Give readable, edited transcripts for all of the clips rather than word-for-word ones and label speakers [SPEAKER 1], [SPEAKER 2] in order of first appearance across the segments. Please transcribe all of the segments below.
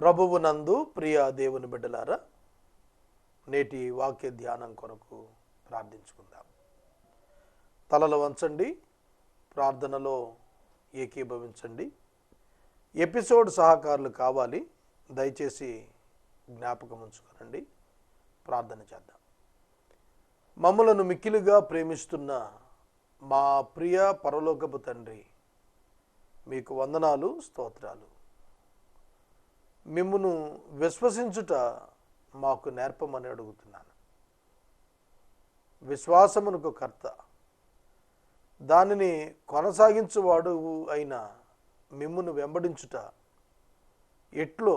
[SPEAKER 1] ప్రభువునందు ప్రియ దేవుని బిడ్డలారా, నేటి వాక్య ధ్యానం కొరకు ప్రార్థించుకుందాం. తలలు వంచండి, ప్రార్థనలో ఏకీభవించండి. ఎపిసోడ్ సహకారులు కావాలి, దయచేసి జ్ఞాపకం ఉంచుకోనండి. ప్రార్థన చేద్దాం. మమ్మలను మిక్కిలిగా ప్రేమిస్తున్న మా ప్రియ పరలోకపు తండ్రి, మీకు వందనాలు, స్తోత్రాలు. మిమ్మును విశ్వసించుట మాకు నేర్పమని అడుగుతున్నాను. విశ్వాసమునకు కర్త, దానిని కొనసాగించువాడు అయిన మిమ్మును వెంబడించుట ఎట్లో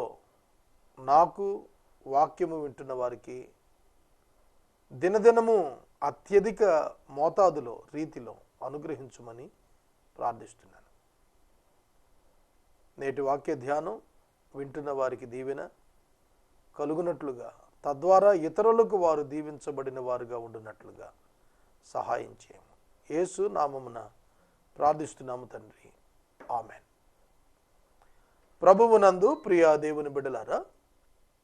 [SPEAKER 1] నాకు, వాక్యము వింటున్న వారికి దినదినము అత్యధిక మోతాదులో రీతిలో అనుగ్రహించుమని ప్రార్థిస్తున్నాను. నేటి వాక్య ధ్యానం వింటున్న వారికి దీవెన కలుగునట్లుగా, తద్వారా ఇతరులకు వారు దీవించబడిన వారుగా ఉండునట్లుగా సహాయం చేయము. యేసు నామమున ప్రార్థిస్తున్నాము తండ్రి, ఆమెన్. ప్రభువునందు ప్రియ దేవుని బిడ్డలారా,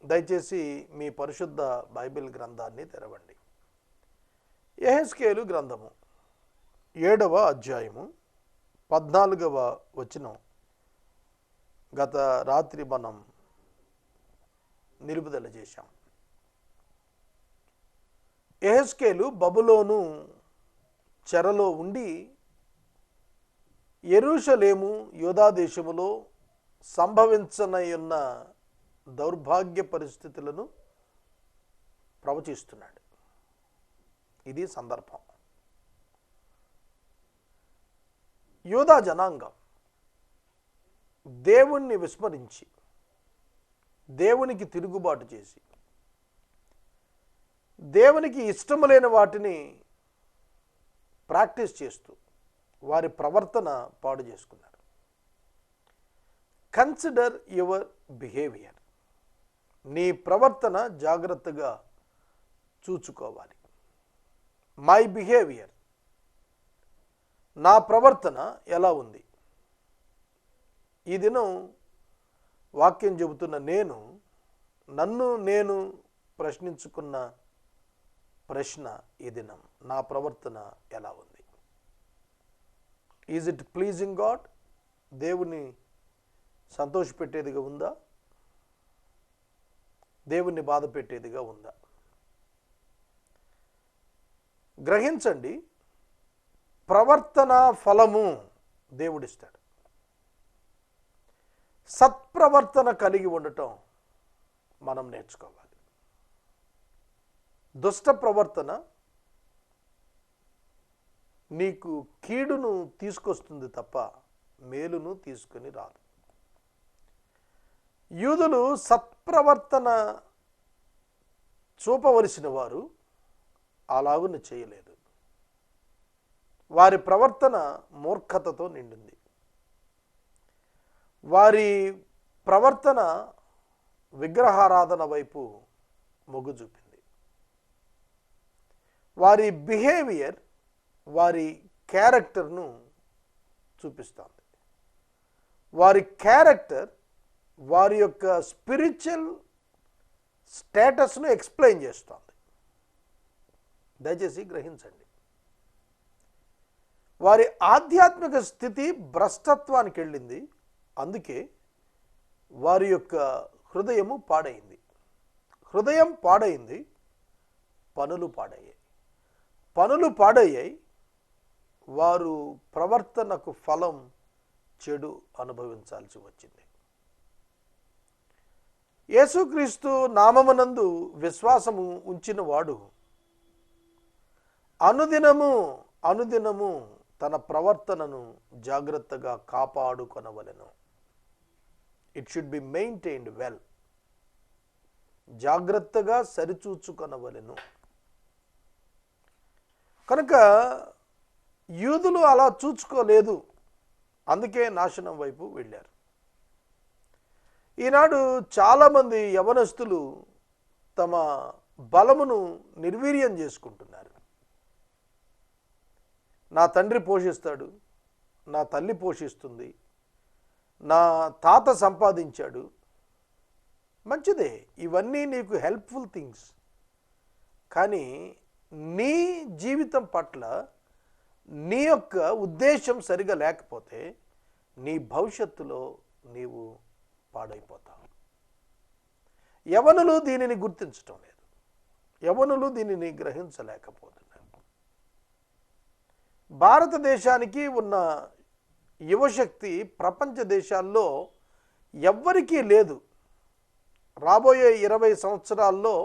[SPEAKER 1] దయచేసి మీ పరిశుద్ధ బైబిల్ గ్రంథాన్ని తెరవండి. యెహెజ్కేలు గ్రంథము 7వ అధ్యాయము 14వ వచనం గత రాత్రి మనం నిలుపుదల చేశాం. యెహెజ్కేలు బబులోను చెరలో ఉండి యెరూషలేము యూదా దేశములో సంభవించనయున్న దౌర్భాగ్య పరిస్థితులను ప్రవచిస్తున్నాడు. ఇది సందర్భం. యూదా జనాంగం దేవుణ్ణి విస్మరించి, దేవునికి తిరుగుబాటు చేసి, దేవునికి ఇష్టము లేని వాటిని ప్రాక్టీస్ చేస్తూ వారి ప్రవర్తన పాడు చేసుకున్నారు. Consider your behaviour. నీ ప్రవర్తన జాగ్రత్తగా చూచుకోవాలి. మై బిహేవియర్, నా ప్రవర్తన ఎలా ఉంది? ఈ దినం వాక్యం చెబుతున్న నన్ను నేను ప్రశ్నించుకున్న ప్రశ్న ఈ దినం, నా ప్రవర్తన ఎలా ఉంది? Is it pleasing God? దేవుని సంతోషపెట్టేదిగా ఉందా? దేవుణ్ణి బాధ పెట్టేదిగా ఉందా? గ్రహించండి, ప్రవర్తన ఫలము దేవుడిస్తాడు. సత్ప్రవర్తన కలిగి ఉండటం మనం నేర్చుకోవాలి. దుష్ట ప్రవర్తన నీకు కీడును తీసుకొస్తుంది తప్ప మేలును తీసుకొని రాదు. యూదులు సత్ప్రవర్తన చూపవలసిన వారు అలాగున చేయలేదు. వారి ప్రవర్తన మూర్ఖతతో నిండింది. వారి ప్రవర్తన విగ్రహారాధన వైపు మొగ్గు చూపింది. వారి బిహేవియర్ వారి క్యారెక్టర్ను చూపిస్తుంది. వారి క్యారెక్టర్ వారి యొక్క స్పిరిచువల్ స్టేటస్ను ఎక్స్ప్లెయిన్ చేస్తుంది. దయచేసి గ్రహించండి. వారి ఆధ్యాత్మిక స్థితి భ్రష్టత్వానికి వెళ్ళింది. అందుకే వారి యొక్క హృదయము పాడైంది. హృదయం పాడైంది, పనులు పాడయ్యాయి. పనులు పాడయ్యాయి, వారు ప్రవర్తనకు ఫలం చెడు అనుభవించాల్సి వచ్చింది. యేసుక్రీస్తు నామమునందు విశ్వాసము ఉంచిన వాడు అనుదినము తన ప్రవర్తనను జాగ్రత్తగా కాపాడుకొనవలెను. It should be maintained well. జాగ్రత్తగా సరిచూచుకొనవలెను. కనుక యూదులు అలా చూచుకోలేదు, అందుకే నాశనం వైపు వెళ్ళారు. ఈనాడు చాలామంది యవనస్తులు తమ బలమును నిర్వీర్యం చేసుకుంటున్నారు. నా తండ్రి పోషిస్తాడు, నా తల్లి పోషిస్తుంది, నా తాత సంపాదించాడు, మంచిదే, ఇవన్నీ నీకు హెల్ప్ఫుల్ థింగ్స్. కానీ నీ జీవితం పట్ల నీ యొక్క ఉద్దేశం సరిగా లేకపోతే నీ భవిష్యత్తులో నీవు పాడైపోతావు. యవనులు దీనిని గుర్తించటం లేదు, యవనులు దీనిని గ్రహించలేకపోతున్నారు. భారతదేశానికి ఉన్న యువశక్తి ప్రపంచ దేశాల్లో ఎవ్వరికీ లేదు. రాబోయే 20 సంవత్సరాల్లో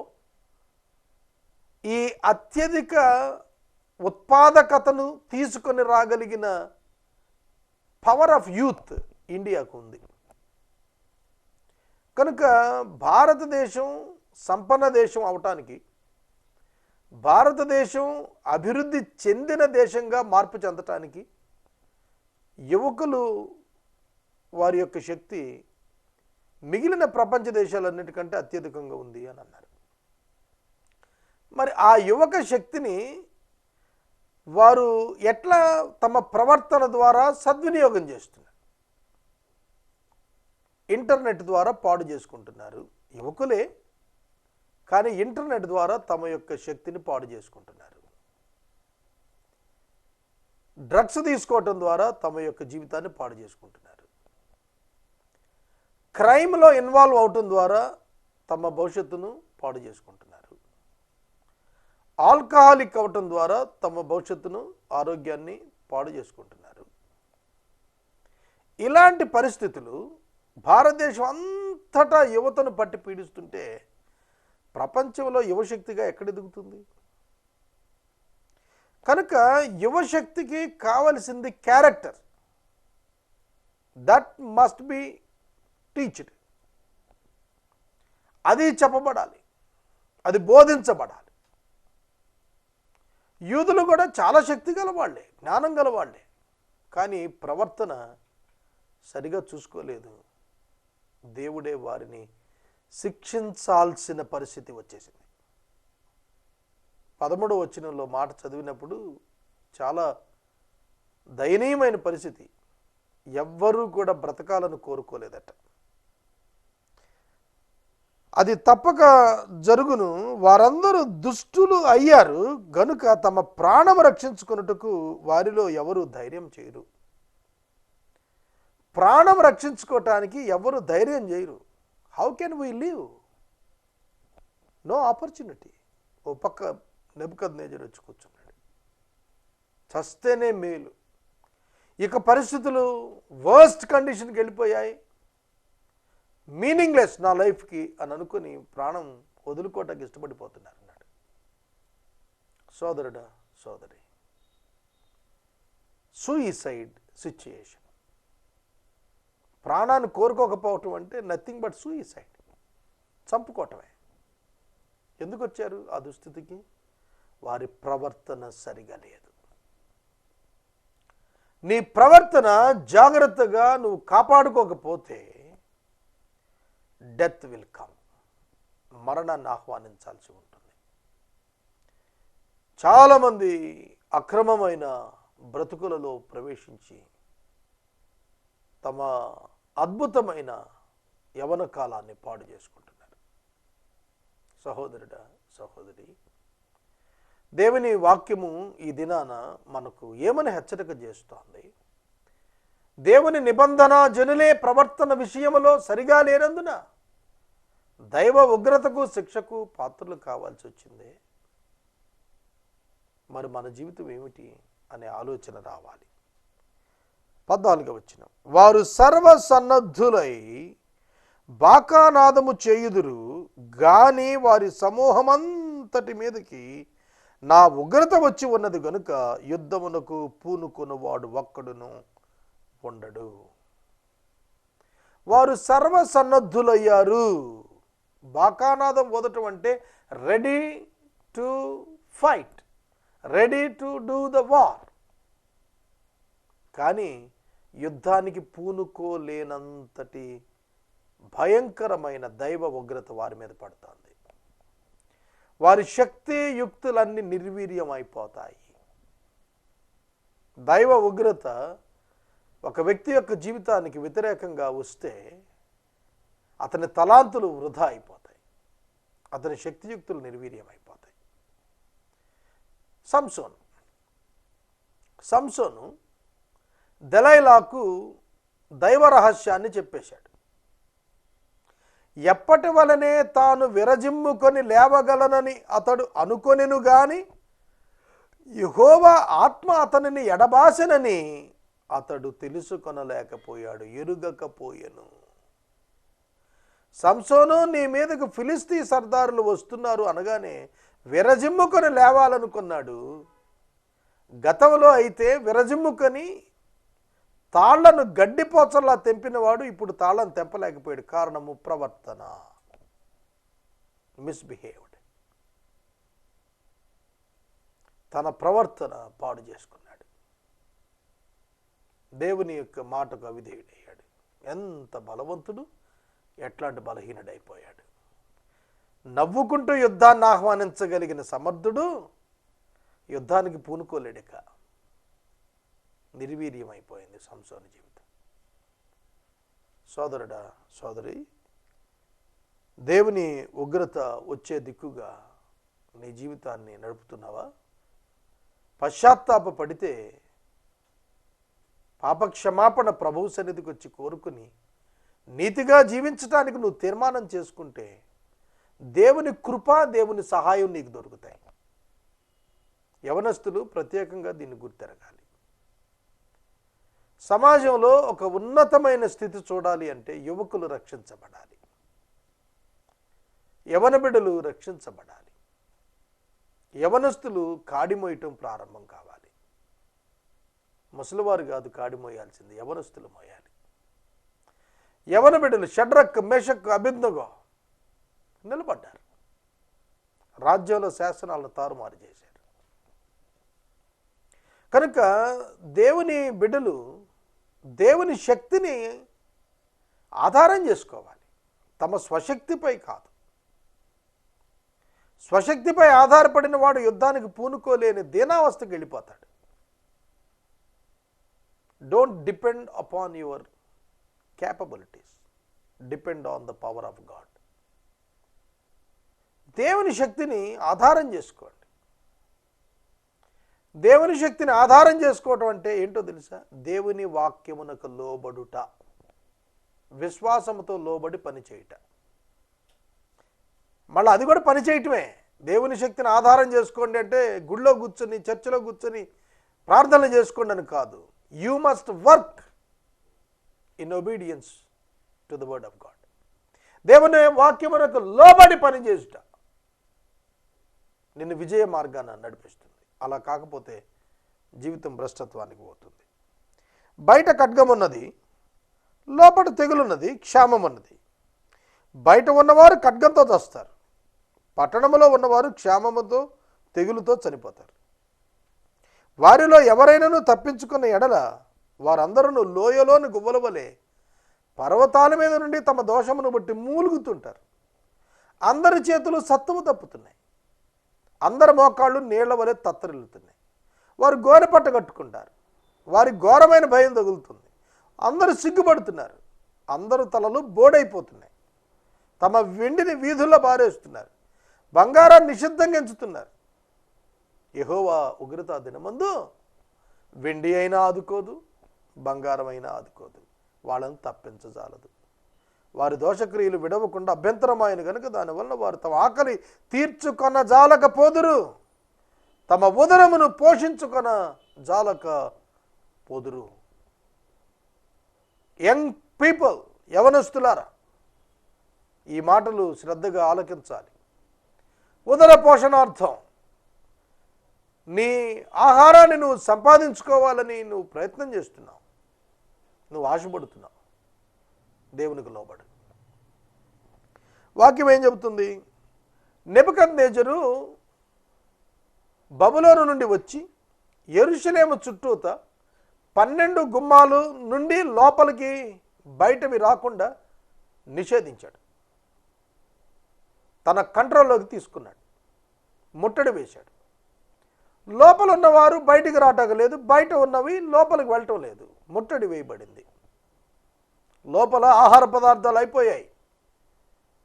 [SPEAKER 1] ఈ అత్యధిక ఉత్పాదకతను తీసుకొని రాగలిగిన పవర్ ఆఫ్ యూత్ ఇండియాకు ఉంది. కనుక భారతదేశం సంపన్న దేశం అవటానికి, భారతదేశం అభివృద్ధి చెందిన దేశంగా మార్పు చెందటానికి యువకులు వారి యొక్క శక్తి మిగిలిన ప్రపంచ దేశాలన్నిటికంటే అత్యధికంగా ఉంది అని అన్నారు. మరి ఆ యువక శక్తిని వారు ఎట్లా తమ ప్రవర్తన ద్వారా సద్వినియోగం చేస్తున్నారు? ఇంటర్నెట్ ద్వారా పాడు చేసుకుంటున్నారు యువకులే, కానీ ఇంటర్నెట్ ద్వారా తమ యొక్క శక్తిని పాడు చేసుకుంటున్నారు. డ్రగ్స్ తీసుకోవటం ద్వారా తమ యొక్క జీవితాన్ని పాడు చేసుకుంటున్నారు. క్రైమ్లో ఇన్వాల్వ్ అవటం ద్వారా తమ భవిష్యత్తును పాడు చేసుకుంటున్నారు. ఆల్కహాలిక్ అవటం ద్వారా తమ భవిష్యత్తును, ఆరోగ్యాన్ని పాడు చేసుకుంటున్నారు. ఇలాంటి పరిస్థితులు భారతదేశం అంతటా యువతను పట్టి పీడిస్తుంటే ప్రపంచంలో యువశక్తిగా ఎక్కడ ఎదుగుతుంది? కనుక యువశక్తికి కావలసింది క్యారెక్టర్. దట్ మస్ట్ బి టీచ్డ్. అది చెప్పబడాలి, అది బోధించబడాలి. యూదులు కూడా చాలా శక్తి గలవాళ్లే, జ్ఞానం గలవాళ్లే, కానీ ప్రవర్తన సరిగా చూసుకోలేదు. దేవుడే వారిని శిక్షించాల్సిన పరిస్థితి వచ్చేసింది. 13వ వచనంలో మాట చదివినప్పుడు చాలా దయనీయమైన పరిస్థితి. ఎవ్వరూ కూడా బ్రతకాలను కోరుకోలేదట. అది తప్పక జరుగును, వారందరూ దుష్టులు అయ్యారు గనుక తమ ప్రాణం రక్షించుకొనుటకు వారిలో ఎవరు ధైర్యం చేయరు. ప్రాణం రక్షించుకోవటానికి ఎవరు ధైర్యం చేయరు. How can we live? No opportunity. ఓ పక్క నెబుకద్నెజరు వచ్చి కూర్చున్నాడు, చస్తేనే మేలు. ఇక పరిస్థితులు వర్స్ట్ కండిషన్కి వెళ్ళిపోయాయి. మీనింగ్లెస్ నా లైఫ్కి అని అనుకుని ప్రాణం వదులుకోవటానికి ఇష్టపడిపోతున్నారు అన్నాడు. సోదరుడా, సోదరి, సూయిసైడ్ సిచ్యుయేషన్. ప్రాణాన్ని కోరుకోకపోవటం అంటే నథింగ్ బట్ సూయిసైడ్, చంపుకోవటమే. ఎందుకు వచ్చారు ఆ దుస్థితికి? వారి ప్రవర్తన సరిగా లేదు. నీ ప్రవర్తన జాగ్రత్తగా నువ్వు కాపాడుకోకపోతే డెత్ విల్ కమ్. మరణాన్ని ఆహ్వానించాల్సి ఉంటుంది. చాలామంది అక్రమమైన బ్రతుకులలో ప్రవేశించి తమ అద్భుతమైన యవన కాలాన్ని పాడు చేసుకుంటున్నారు. సహోదరుడా, సహోదరి, దేవుని వాక్యము ఈ దినాన మనకు ఏమని హెచ్చరిక చేస్తోంది? దేవుని నిబంధన జనులే ప్రవర్తన విషయంలో సరిగా లేనందున దైవ ఉగ్రతకు, శిక్షకు పాత్రలు కావాల్సి వచ్చింది. మరి మన జీవితం ఏమిటి అనే ఆలోచన రావాలి. 14వ వచనం, వారు సర్వసన్నద్ధులై బాకానాదము చేయుదురు గాని వారి సమూహమంతటి మీదకి నా ఉగ్రత వచ్చి ఉన్నది గనుక యుద్ధమునకు పూనుకొనువాడు ఒక్కడును ఉండడు. వారు సర్వసన్నద్ధులయ్యారు. బాకానాదం వదటం అంటే ready to fight, ready to do the war. కానీ యుద్ధానికి పూనుకోలేనంతటి భయంకరమైన దైవ ఉగ్రత వారి మీద పడుతుంది. వారి శక్తి యుక్తులన్నీ నిర్వీర్యం అయిపోతాయి. దైవ ఉగ్రత ఒక వ్యక్తి యొక్క జీవితానికి వ్యతిరేకంగా వస్తే అతని తలాంతులు వృధా అయిపోతాయి, అతని శక్తియుక్తులు నిర్వీర్యమైపోతాయి. సంసోను దెలైలాకు దైవ రహస్యాన్ని చెప్పేశాడు. ఎప్పటి వలనే తాను విరజిమ్ముకొని లేవగలనని అతడు అనుకొనెను గాని యెహోవా ఆత్మ అతనిని ఎడబాసెనని అతడు తెలుసుకొనలేకపోయాడు, ఎరుగకపోయెను. సంసోను, నీ మీదకు ఫిలిస్తీ సర్దారులు వస్తున్నారు అనగానే విరజిమ్ముకొని లేవాలనుకున్నాడు. గతంలో అయితే విరజిమ్ముకొని తాళ్లను గడ్డిపోచల్లా తెంపినవాడు ఇప్పుడు తాళ్లను తెంపలేకపోయాడు. కారణము ప్రవర్తన, మిస్బిహేవ్డ్. తన ప్రవర్తన పాడు చేసుకున్నాడు, దేవుని యొక్క మాటకు అవిధేయుడయ్యాడు. ఎంత బలవంతుడు, ఎట్లాంటి బలహీనుడైపోయాడు. నవ్వుకుంటూ యుద్ధాన్ని ఆహ్వానించగలిగిన సమర్థుడు యుద్ధానికి పూనుకోలేడిక. నిర్వీర్యమైపోయింది సంసోను జీవితం. సోదరుడా, సోదరి, దేవుని ఉగ్రత వచ్చే దిక్కుగా నీ జీవితాన్ని నడుపుతున్నావా? పశ్చాత్తాప పడితే పాపక్షమాపణ ప్రభువు సన్నిధికి వచ్చి కోరుకుని నీతిగా జీవించడానికి నువ్వు తీర్మానం చేసుకుంటే దేవుని కృప, దేవుని సహాయం నీకు దొరుకుతాయి. యవనస్తులు ప్రత్యేకంగా దీన్ని గుర్తెరగాలి. సమాజంలో ఒక ఉన్నతమైన స్థితి చూడాలి అంటే యువకులు రక్షించబడాలి, యవన బిడ్డలు రక్షించబడాలి, యవనస్తులు కాడి మోయటం ప్రారంభం కావాలి. ముసలివారు కాదు కాడి మోయాల్సింది, యవనస్తులు మోయాలి. యవన బిడ్డలు షడ్రక్, మేషక్, అబేద్నెగో నిలబడ్డారు, రాజ్యంలో శాసనాలను తారుమారు చేశారు. కనుక దేవుని బిడ్డలు దేవుని శక్తిని ఆధారం చేసుకోవాలి, తమ స్వశక్తిపై కాదు. స్వశక్తిపై ఆధారపడిన వాడు యుద్ధానికి పూనుకోలేని దీనావస్థకు వెళ్ళిపోతాడు. Don't depend upon your capabilities, depend on the power of God. దేవుని శక్తిని ఆధారం చేసుకోండి. దేవుని శక్తిని ఆధారం చేసుకోవటం అంటే ఏంటో తెలుసా? దేవుని వాక్యమునకు లోబడుట, విశ్వాసముతో లోబడి పనిచేయుట. మళ్ళీ అది కూడా పనిచేయటమే. దేవుని శక్తిని ఆధారం చేసుకోండి అంటే గుళ్ళో కూర్చొని, చర్చిలో కూర్చొని ప్రార్థనలు చేసుకోండి అని కాదు. You must work in obedience to the word of God. దేవుని వాక్యమునకు లోబడి పనిచేయుట నిన్ను విజయ మార్గాన నడిపిస్తుంది. అలా కాకపోతే జీవితం భ్రష్టత్వానికి పోతుంది. బయట ఖడ్గం ఉన్నది, లోపల తెగులున్నది, క్షామం ఉన్నది. బయట ఉన్నవారు ఖడ్గంతో చస్తారు, పట్టణంలో ఉన్నవారు క్షామముతో తెగులుతో చనిపోతారు. వారిలో ఎవరైనాను తప్పించుకున్న ఎడల వారందరూ లోయలోని గువ్వల వలె పర్వతాల మీద నుండి తమ దోషమును బట్టి మూలుగుతుంటారు. అందరి చేతులు సత్తువు తప్పుతున్నాయి, అందరి మోకాళ్ళు నీళ్ల వలె తత్తరిల్లుతున్నాయి. వారు గోనెపట్ట కట్టుకుంటారు, వారి ఘోరమైన భయం తగులుతుంది. అందరూ సిగ్గుపడుతున్నారు, అందరూ తలలు బోడైపోతున్నాయి. తమ వెండిని వీధుల్లో బారేస్తున్నారు, బంగారాన్ని నిషిద్ధంగా ఎంచుతున్నారు. యెహోవా ఉగ్రత దినమందు వెండి అయినా ఆదుకోదు, బంగారం అయినా ఆదుకోదు, వాళ్ళని తప్పించజాలదు. వారి దోషక్రియలు విడవకుండా అభ్యంతరమైన కనుక దానివల్ల వారు తమ ఆకలి తీర్చుకొన జాలకపోదురు, తమ ఉదరమును పోషించుకొన జాలకపోదురు. యంగ్ పీపుల్, యవనస్తులారా, ఈ మాటలు శ్రద్ధగా ఆలకించాలి. ఉదర పోషణార్థం నీ ఆహారాన్ని నువ్వు సంపాదించుకోవాలని నువ్వు ప్రయత్నం చేస్తున్నావు, నువ్వు ఆశపడుతున్నావు. దేవునికి లోబడు. వాక్యం ఏం చెబుతుంది? నెబుకద్నెజరు బబులోను నుండి వచ్చి యెరూషలేము చుట్టూత 12 గుమ్మాలు నుండి లోపలికి బయటవి రాకుండా నిషేధించాడు. తన కంట్రోల్లోకి తీసుకున్నాడు, ముట్టడి వేశాడు. లోపల ఉన్నవారు బయటికి రావటం లేదు, బయట ఉన్నవి లోపలికి వెళ్ళటం లేదు, ముట్టడి వేయబడింది. లోపల ఆహార పదార్థాలు అయిపోయాయి,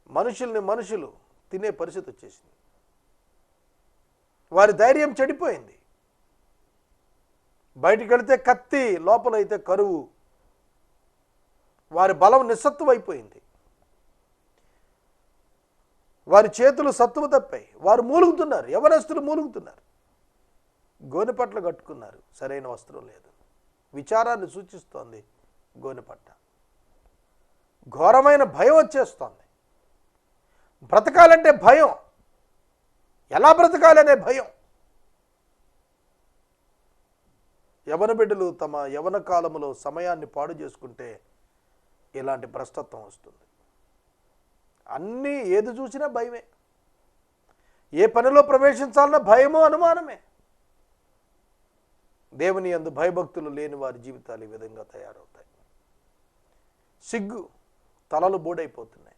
[SPEAKER 1] మనుషులు తినే పరిస్థితి వచ్చేసింది. వారి ధైర్యం చెడిపోయింది. బయటికి వెళితే కత్తి, లోపలైతే కరువు. వారి బలం నిస్సత్తువైపోయింది. వారి చేతులు సత్తువ తప్పాయి. వారు మూలుగుతున్నారు, యవనస్తులు మూలుగుతున్నారు. గోనెపట్ల కట్టుకున్నారు, సరైన వస్త్రం లేదు. విచారాన్ని సూచిస్తోంది గోనెపట్ట. ఘోరమైన భయం వచ్చేస్తోంది. బ్రతకాలంటే భయం, ఎలా బ్రతకాలనే భయం. యవన బిడ్డలు తమ యవన కాలములో సమయాన్ని పాడు చేసుకుంటే ఇలాంటి భ్రష్టత్వం వస్తుంది. అన్నీ ఏది చూసినా భయమే. ఏ పనిలో ప్రవేశించాలన్నా భయమో అనుమానమే. దేవుని యందు భయభక్తులు లేని వారి జీవితాలు ఈ విధంగా తయారవుతాయి. సిగ్గు, తలలు బోడైపోతున్నాయి.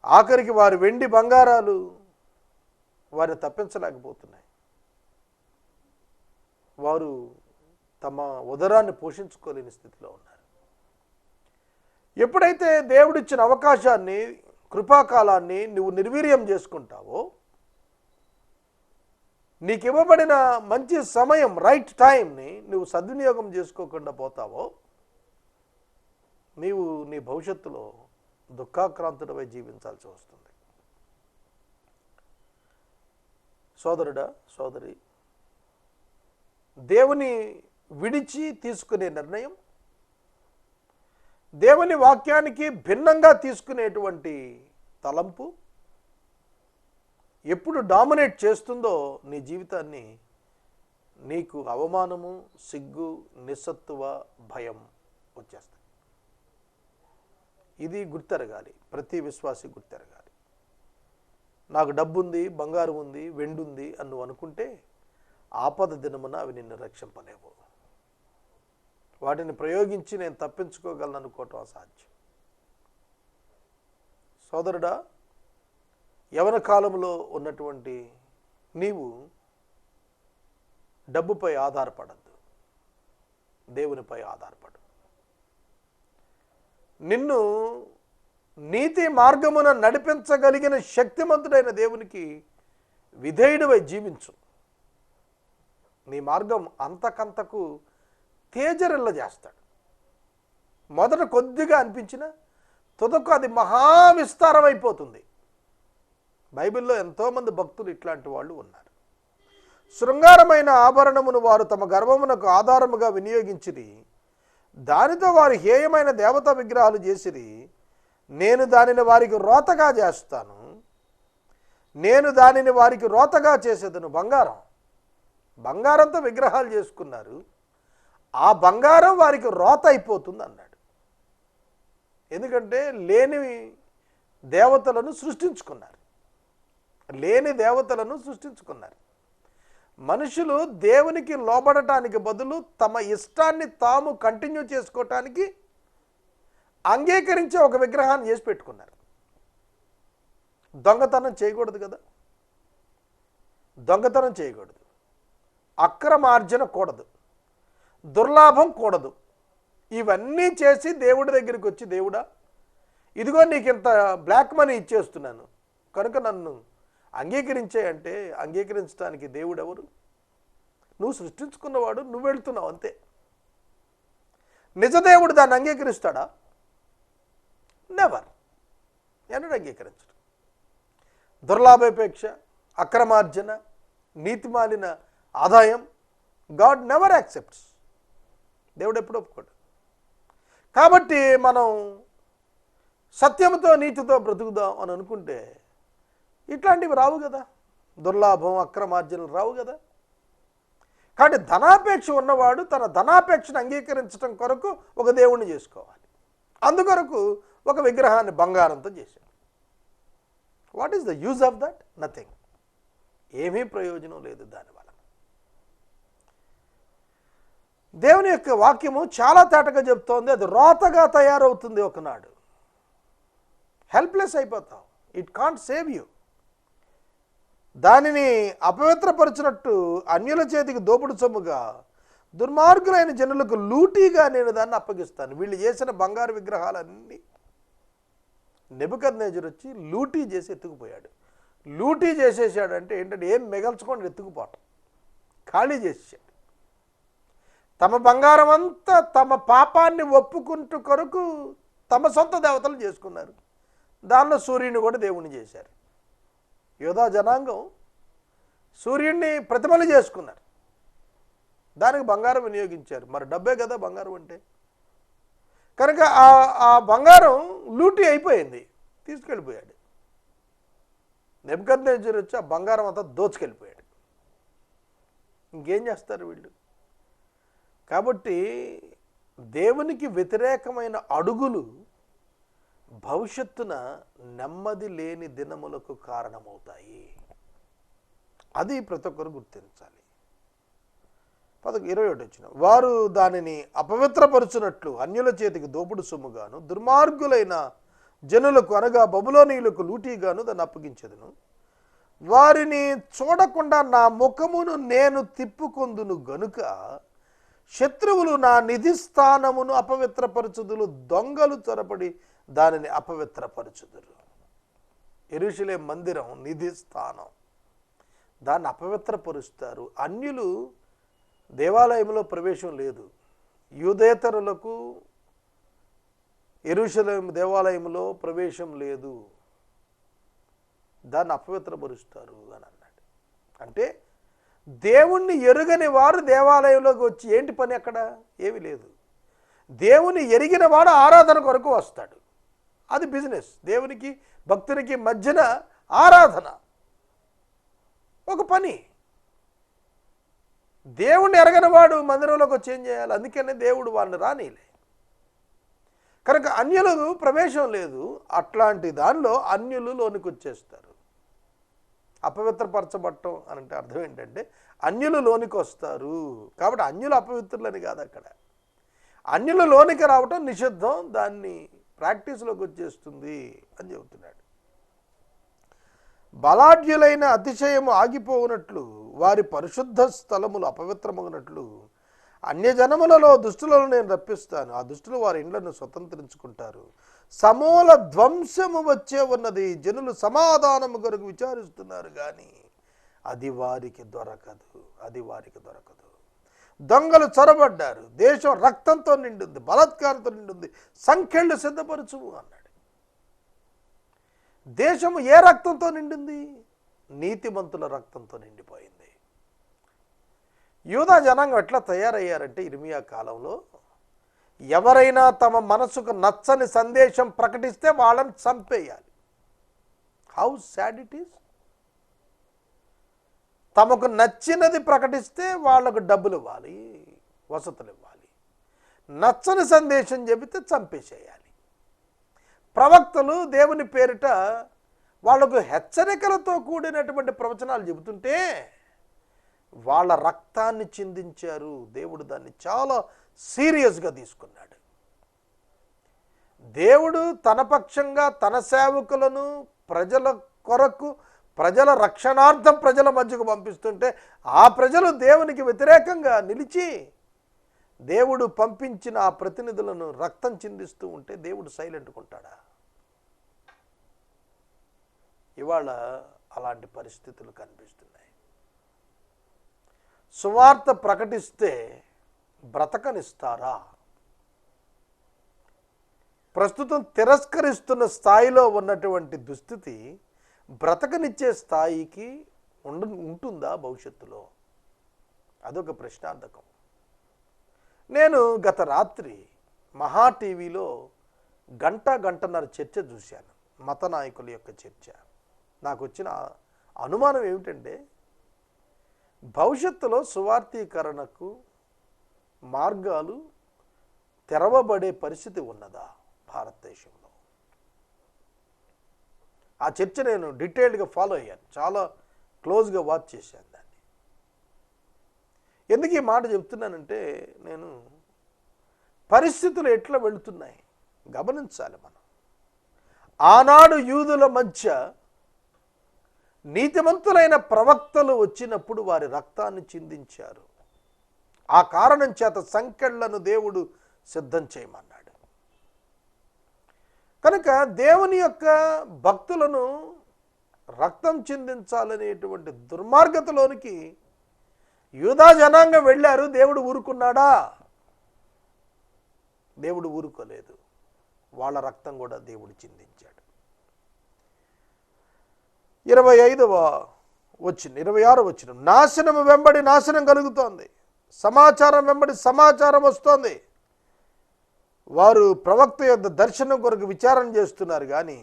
[SPEAKER 1] ఆఖరికి వారి వెండి బంగారాలు వారిని తప్పించలేకపోతున్నాయి. వారు తమ ఉదరాన్ని పోషించుకోలేని స్థితిలో ఉన్నారు. ఎప్పుడైతే దేవుడిచ్చిన అవకాశాన్ని, కృపాకాలాన్ని నువ్వు నిర్వీర్యం చేసుకుంటావో, నీకు ఇవ్వబడిన మంచి సమయం, రైట్ టైంని నువ్వు సద్వినియోగం చేసుకోకుండా పోతావో, నీవు నీ భవిష్యత్తులో దుఃఖాక్రాంతుడవై జీవించాల్సి వస్తుంది. సోదరుడా, సోదరి, దేవుని విడిచి తీసుకునే నిర్ణయం, దేవుని వాక్యానికి భిన్నంగా తీసుకునేటువంటి తలంపు ఎప్పుడు డామినేట్ చేస్తుందో నీ జీవితాన్ని, నీకు అవమానము, సిగ్గు, నిస్సత్తువ, భయం వచ్చేస్తాయి. ఇది గుర్తెరగాలి, ప్రతి విశ్వాసి గుర్తెరగాలి. నాకు డబ్బు ఉంది, బంగారం ఉంది, వెండి ఉంది అని నువ్వు అనుకుంటే ఆపద దినమున అవి నిన్ను రక్షింపలేవు. వాటిని ప్రయోగించి నేను తప్పించుకోగలను అనుకోవటం అసాధ్యం. సోదరుడా, యవన కాలంలో ఉన్నటువంటి నీవు డబ్బుపై ఆధారపడద్దు, దేవునిపై ఆధారపడు. నిన్ను నీతి మార్గమున నడిపించగలిగిన శక్తిమంతుడైన దేవునికి విధేయుడివై జీవించు. నీ మార్గం అంతకంతకు తేజరిల్ల చేస్తాడు. మొదట కొద్దిగా అనిపించిన తుదకు అది మహావిస్తారం అయిపోతుంది. బైబిల్లో ఎంతోమంది భక్తులు ఇట్లాంటి వాళ్ళు ఉన్నారు. శృంగారమైన ఆభరణమును వారు తమ గర్వమునకు ఆధారముగా వినియోగించిరి, దానితో వారు హేయమైన దేవతా విగ్రహాలు చేసిరి. నేను దానిని వారికి రోతగా చేస్తాను, నేను దానిని వారికి రోతగా చేసేదను. బంగారంతో విగ్రహాలు చేసుకున్నారు, ఆ బంగారం వారికి రోత అయిపోతుంది అన్నాడు. ఎందుకంటే లేని దేవతలను సృష్టించుకున్నారు. మనుషులు దేవునికి లోబడటానికి బదులు తమ ఇష్టాన్ని తాము కంటిన్యూ చేసుకోవటానికి అంగీకరించే ఒక విగ్రహాన్ని చేసి పెట్టుకున్నారు. దొంగతనం చేయకూడదు కదా, దొంగతనం చేయకూడదు, అక్రమార్జన కూడదు, దుర్లాభం కూడదు. ఇవన్నీ చేసి దేవుడి దగ్గరికి వచ్చి, దేవుడా ఇదిగో నీకు ఇంత బ్లాక్ మనీ ఇచ్చేస్తున్నాను కనుక నన్ను అంగీకరించే అంటే అంగీకరించడానికి దేవుడు ఎవరు? నువ్వు సృష్టించుకున్నవాడు, నువ్వు వెళ్తున్నావు అంతే. నిజదేవుడు దాన్ని అంగీకరిస్తాడా? నెవర్. ఎన్నడూ అంగీకరించడు. దుర్లాభాపేక్ష, అక్రమార్జన, నీతిమాలిన ఆదాయం గాడ్ నెవర్ యాక్సెప్ట్స్. దేవుడు ఎప్పుడు ఒప్పుకోడు. కాబట్టి మనం సత్యంతో నీతితో బ్రతుకుదాం అని అనుకుంటే ఇట్లాంటివి రావు కదా, దుర్లాభం, అక్రమార్జనలు రావు కదా. కాబట్టి ధనాపేక్ష ఉన్నవాడు తన ధనాపేక్షను అంగీకరించడం కొరకు ఒక దేవుణ్ణి చేసుకోవాలి. అందుకొరకు ఒక విగ్రహాన్ని బంగారంతో చేశాడు. What is the use of that? Nothing. ఏమీ ప్రయోజనం లేదు దానివల్ల. దేవుని యొక్క వాక్యము చాలా తేటగా చెప్తోంది, అది రోతగా తయారవుతుంది ఒకనాడు. హెల్ప్లెస్ అయిపోతావు. It can't save you. దానిని అపవిత్రపరిచినట్టు అన్యుల చేతికి దోపుడు సొమ్ముగా, దుర్మార్గులైన జనులకు లూటీగా నేను దాన్ని అప్పగిస్తాను. వీళ్ళు చేసిన బంగారు విగ్రహాలన్నీ నెబుకద్నెజరు వచ్చి లూటీ చేసి ఎత్తుకుపోయాడు. లూటీ చేసేసాడంటే ఏంటంటే ఏం మిగల్చుకొని ఎత్తుకుపోవటం, ఖాళీ చేసేసాడు. తమ బంగారం అంతా తమ పాపాన్ని ఒప్పుకుంటూ కొరకు తమ సొంత దేవతలు చేసుకున్నారు. దానిలో సూర్యుని కూడా దేవుణ్ణి చేశారు. యోధా జనాంగం సూర్యుడిని ప్రతిమలు చేసుకున్నారు, దానికి బంగారం వినియోగించారు. మరి డబ్బే కదా బంగారం అంటే. కనుక ఆ బంగారం లూటీ అయిపోయింది, తీసుకెళ్ళిపోయాడు. నెబుకద్నెజరు వచ్చి ఆ బంగారం అంతా దోచుకెళ్ళిపోయాడు. ఇంకేం చేస్తారు వీళ్ళు? కాబట్టి దేవునికి వ్యతిరేకమైన అడుగులు భవిష్యత్తున నెమ్మది లేని దినములకు కారణమవుతాయి. అది ప్రతి ఒక్కరు గుర్తించాలి. 21 వచ్చిన వారు దానిని అపవిత్రపరుచునట్లు అన్యుల చేతికి దోపుడు సొమ్ముగాను దుర్మార్గులైన జనులకు అనగా బబులోనీయులకు లూటీగాను దాన్ని అప్పగించెదను. వారిని చూడకుండా నా ముఖమును నేను తిప్పుకొందును గనుక శత్రువులు నా నిధి స్థానమును అపవిత్రపరచుదులు, దొంగలు చొరబడి దానిని అపవిత్రపరచుదురు. యెరూషలేము మందిరం నిధి స్థానం, దాన్ని అపవిత్రపరుస్తారు. అన్యులు దేవాలయంలో ప్రవేశం లేదు. యూదేతరులకు యెరూషలేము దేవాలయంలో ప్రవేశం లేదు, దాన్ని అపవిత్రపరుస్తారు అని అన్నాడు. అంటే దేవుణ్ణి ఎరుగని వారు దేవాలయంలోకి వచ్చి ఏంటి పని అక్కడ? ఏమీ లేదు. దేవుని ఎరిగిన వాడు ఆరాధన కొరకు వస్తాడు, అది బిజినెస్. దేవునికి భక్తునికి మధ్యన ఆరాధన ఒక పని. దేవుణ్ణి ఎరగని వాడు మందిరంలోకి వచ్చి ఏం చేయాలి? అందుకనే దేవుడు వాళ్ళని రానిలే. కనుక అన్యులకు ప్రవేశం లేదు. అట్లాంటి దానిలో అన్యులు లోనికి వచ్చేస్తారు. అపవిత్రపరచబట్టం అని అంటే అర్థం ఏంటంటే అన్యులు లోనికి వస్తారు. కాబట్టి అన్యులు అపవిత్రులని కాదు, అక్కడ అన్యులు లోనికి రావటం నిషిద్ధం, దాన్ని ప్రాక్టీస్లోకి వచ్చేస్తుంది అని చెబుతున్నాడు. బలాఢ్యులైన అతిశయము ఆగిపోవునట్లు వారి పరిశుద్ధ స్థలములు అపవిత్రమగునట్లు అన్యజనములలో దుష్టులను నేను రప్పిస్తాను. ఆ దుష్టులు వారి ఇండ్లను స్వతంత్రించుకుంటారు. సమూల ధ్వంసము వచ్చే ఉన్నది. జనులు సమాధానము కొరకు విచారిస్తున్నారు కానీ అది వారికి దొరకదు, అది వారికి దొరకదు. దొంగలు చొరబడ్డారు. దేశం రక్తంతో నిండుంది, బలాత్కారంతో నిండుంది. సంఖ్యలు సిద్ధపరచుము అన్నాడు. దేశము ఏ రక్తంతో నిండింది? నీతిమంతుల రక్తంతో నిండిపోయింది. యూదా జనాంగం ఎట్లా తయారయ్యారంటే ఇర్మియా కాలంలో ఎవరైనా తమ మనసుకు నచ్చని సందేశం ప్రకటిస్తే వాళ్ళని చంపేయాలి. How sad it is. తమకు నచ్చినది ప్రకటిస్తే వాళ్లకు డబ్బులు ఇవ్వాలి, వసతులు ఇవ్వాలి. నచ్చని సందేశం చెబితే చంపేసేయాలి. ప్రవక్తలు దేవుని పేరిట వాళ్లకు హెచ్చరికలతో కూడినటువంటి ప్రవచనాలు చెబుతుంటే వాళ్ళ రక్తాన్ని చిందించారు. దేవుడు దాన్ని చాలా సీరియస్గా తీసుకున్నాడు. దేవుడు తన పక్షంగా తన సేవకులను ప్రజల కొరకు ప్రజల రక్షణార్థం ప్రజల మధ్యకు పంపిస్తుంటే ఆ ప్రజలు దేవునికి వ్యతిరేకంగా నిలిచి దేవుడు పంపించిన ఆ ప్రతినిధులను రక్తం చిందిస్తూ ఉంటే దేవుడు సైలెంట్గా ఉంటాడా? ఇవాళ అలాంటి పరిస్థితులు కనిపిస్తున్నాయి. సువార్త ప్రకటిస్తే బ్రతకనిస్తారా? ప్రస్తుతం తిరస్కరిస్తున్న స్థాయిలో ఉన్నటువంటి దుస్థితి బ్రతకనిచ్చే స్థాయికి ఉంటుందా భవిష్యత్తులో? అదొక ప్రశ్నార్థకం. నేను గత రాత్రి మహా టీవీలో గంటన్నర చర్చ చూశాను, మత నాయకుల యొక్క చర్చ. నాకు వచ్చిన అనుమానం ఏమిటంటే భవిష్యత్తులో సువార్థీకరణకు మార్గాలు తెరవబడే పరిస్థితి ఉన్నదా భారతదేశంలో? ఆ చర్చ నేను డీటెయిల్డ్గా ఫాలో అయ్యాను, చాలా క్లోజ్గా వాచ్ చేశాను దాన్ని. ఎందుకు ఈ మాట చెప్తున్నానంటే నేను పరిస్థితులు ఎట్లా వెళుతున్నాయి గమనించాలి మనం. ఆనాడు యూదుల మధ్య నీతిమంతులైన ప్రవక్తలు వచ్చినప్పుడు వారి రక్తాన్ని చిందించారు. ఆ కారణం చేత సంకెళ్లను దేవుడు సిద్ధం చేయమన్నాడు. కనుక దేవుని యొక్క భక్తులను రక్తం చిందించాలనేటువంటి దుర్మార్గతలోనికి యూదా జనాంగం వెళ్ళారు. దేవుడు ఊరుకున్నాడా? దేవుడు ఊరుకోలేదు. వాళ్ళ రక్తం కూడా దేవుడు చిందించాడు. 25వ వచనం, 26వ వచనం, నాశనం వెంబడి నాశనం కలుగుతోంది, సమాచారం వెంబడి సమాచారం వస్తోంది. వారు ప్రవక్త యొక్క దర్శనం కొరకు విచారణ చేస్తున్నారు, కానీ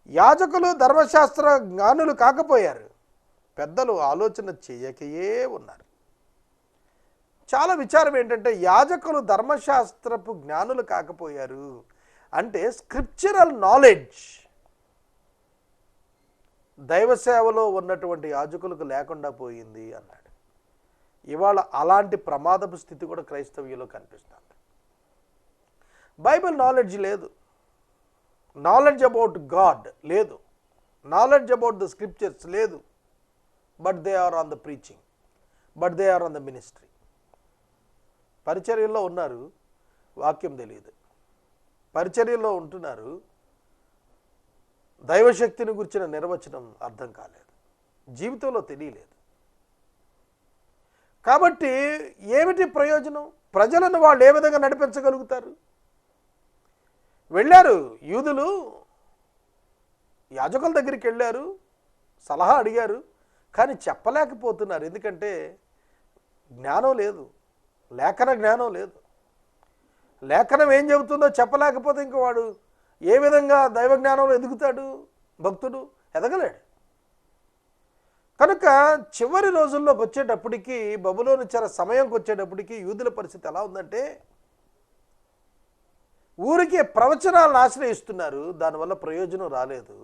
[SPEAKER 1] యాజకులు ధర్మశాస్త్ర జ్ఞానులు కాకపోయారు, పెద్దలు ఆలోచన చేయకయే ఉన్నారు. చాలా విచారం ఏంటంటే యాజకులు ధర్మశాస్త్రపు జ్ఞానులు కాకపోయారు అంటే స్క్రిప్చరల్ నాలెడ్జ్ దైవ సేవలో ఉన్నటువంటి యాజకులకు లేకుండా పోయింది అన్నాడు. ఇవాళ అలాంటి ప్రమాదపు స్థితి కూడా క్రైస్తవ్యంలో కనిపిస్తుంది. బైబిల్ నాలెడ్జ్ లేదు, నాలెడ్జ్ అబౌట్ గాడ్ లేదు, నాలెడ్జ్ అబౌట్ ద స్క్రిప్చర్స్ లేదు. But they are on the preaching, but they are on the ministry. పరిచర్యల్లో ఉన్నారు, వాక్యం తెలియదు. పరిచర్యల్లో ఉంటున్నారు, దైవశక్తిని గురించిన నిర్వచనం అర్థం కాలేదు, జీవితంలో తెలియలేదు. కాబట్టి ఏమిటి ప్రయోజనం? ప్రజలను వాళ్ళు ఏ విధంగా నడిపించగలుగుతారు? వెళ్ళారు యూదులు, యాజకుల దగ్గరికి వెళ్ళారు, సలహా అడిగారు, కానీ చెప్పలేకపోతున్నారు. ఎందుకంటే జ్ఞానం లేదు, లేఖన జ్ఞానం లేదు. లేఖనం ఏం చెబుతుందో చెప్పలేకపోతే ఇంక వాడు ఏ విధంగా దైవ జ్ఞానంలో ఎదుగుతాడు? భక్తుడు ఎదగలేడు. కనుక చివరి రోజుల్లోకి వచ్చేటప్పటికి, బబులోను చెర సమయంకి వచ్చేటప్పటికి యూదుల పరిస్థితి ఎలా ఉందంటే ఊరికే ప్రవచనాలను ఆశ్రయిస్తున్నారు, దానివల్ల ప్రయోజనం రాలేదు.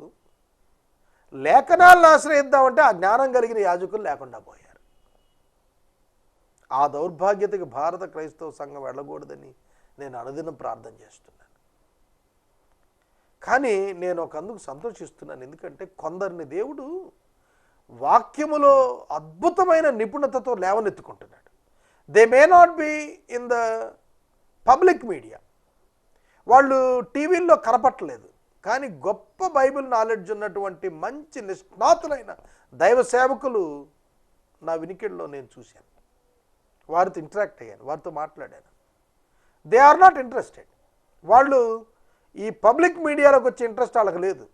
[SPEAKER 1] లేఖనాలను ఆశ్రయిద్దామంటే ఆ జ్ఞానం కలిగిన యాజకులు లేకుండా పోయారు. ఆ దౌర్భాగ్యతకి భారత క్రైస్తవ సంఘం వెళ్ళకూడదని నేను అనుదినం ప్రార్థన చేస్తున్నాను. కానీ నేను ఒకందుకు సంతోషిస్తున్నాను, ఎందుకంటే కొందరిని దేవుడు వాక్యములో అద్భుతమైన నిపుణతతో లేవనెత్తుకుంటున్నాడు. They may not be in the public media, వాళ్ళు టీవీల్లో కనపట్టలేదు, కానీ గొప్ప బైబిల్ నాలెడ్జ్ ఉన్నటువంటి మంచి నిష్ణాతులైన దైవ సేవకులు నా వినికిడిలో నేను చూశాను. వారితో ఇంటరాక్ట్ అయ్యాను, వారితో మాట్లాడాను. They are not interested. వాళ్ళు ఈ పబ్లిక్ మీడియాలోకి వచ్చే ఇంట్రెస్ట్ వాళ్ళకి లేదు,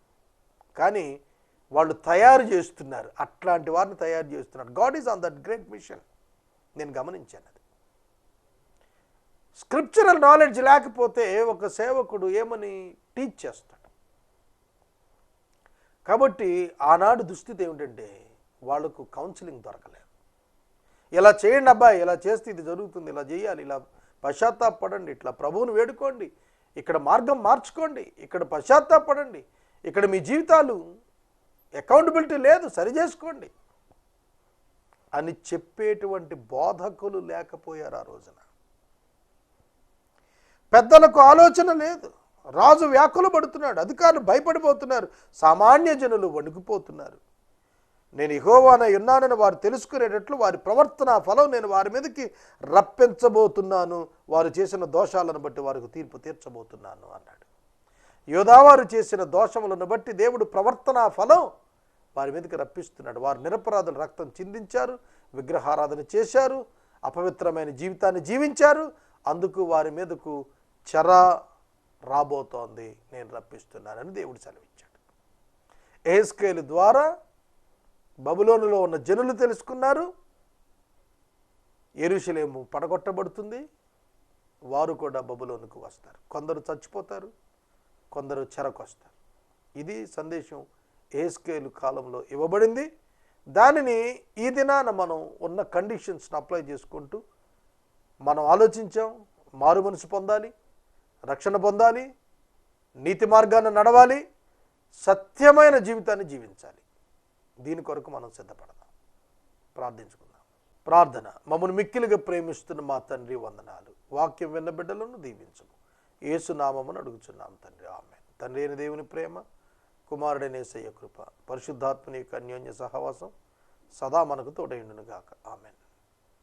[SPEAKER 1] కానీ వాళ్ళు తయారు చేస్తున్నారు, అట్లాంటి వారిని తయారు చేస్తున్నారు. God is on that great mission. నేను గమనించాను అది. స్క్రిప్చరల్ నాలెడ్జ్ లేకపోతే ఒక సేవకుడు ఏమని టీచ్ చేస్తాడు. కాబట్టి ఆనాడు దుస్థితి ఏమిటంటే వాళ్లకు కౌన్సిలింగ్ దొరకలేదు. ఇలా చేయండి అబ్బాయి, ఇలా చేస్తే ఇది జరుగుతుంది, ఇలా చేయాలి, ఇలా పశ్చాత్తాపడండి, ఇట్లా ప్రభువును వేడుకోండి, ఇక్కడ మార్గం మార్చుకోండి, ఇక్కడ పశ్చాత్తాపడండి, ఇక్కడ మీ జీవితాలు అకౌంటబిలిటీ లేదు, సరి చేసుకోండి అని చెప్పేటువంటి బోధకులు లేకపోయారు ఆ రోజున. పెద్దలకు ఆలోచన లేదు, రాజు వ్యాకులు పడుతున్నాడు, అధికారులు భయపడిపోతున్నారు, సామాన్య జనులు వణికిపోతున్నారు. నేను యెహోవానై ఉన్నానని వారు తెలుసుకునేటట్లు వారి ప్రవర్తన ఫలం నేను వారి మీదకి రప్పించబోతున్నాను, వారు చేసిన దోషాలను బట్టి వారికి తీర్పు తీర్చబోతున్నాను అన్నాడు. యోధావారు చేసిన దోషములను బట్టి దేవుడు ప్రవర్తన ఫలం వారి మీదకి రప్పిస్తున్నాడు. వారు నిరపరాధుల రక్తం చిందించారు, విగ్రహారాధన చేశారు, అపవిత్రమైన జీవితాన్ని జీవించారు, అందుకు వారి మీదకు చెర రాబోతోంది, నేను రప్పిస్తున్నానని దేవుడు సెలవిచ్చాడు. యెహెజ్కేలు ద్వారా బబులోనులో ఉన్న జనులు తెలుసుకున్నారు, యెరూషలేము పడగొట్టబడుతుంది, వారు కూడా బబులోనుకు వస్తారు. కొందరు చచ్చిపోతారు, కొందరు చెరకొస్తారు. ఇది సందేశం యెహెజ్కేలు కాలంలో ఇవ్వబడింది. దానిని ఈ దినాన మనం ఉన్న కండిషన్స్ని అప్లై చేసుకుంటూ మనం ఆలోచించాం. మారు మనసు పొందాలి, రక్షణ పొందాలి, నీతి మార్గాన్ని నడవాలి, సత్యమైన జీవితాన్ని జీవించాలి. దీని కొరకు మనం సిద్ధపడదాం, ప్రార్థించుకుందాం. ప్రార్థన. మమ్మల్ని మిక్కిలిగా ప్రేమిస్తున్న మా తండ్రి వందనాలు. వాక్యం విన్న బిడ్డలను దీవించము, యేసు నామమును అడుగుచున్నాం తండ్రి, ఆమేన్. తండ్రి అయిన దేవుని ప్రేమ, కుమారుడైన యేసయ్య కృప, పరిశుద్ధాత్మని యొక్క అన్యోన్య సహవాసం సదా మనకు తోడైండును గాక. ఆమేన్.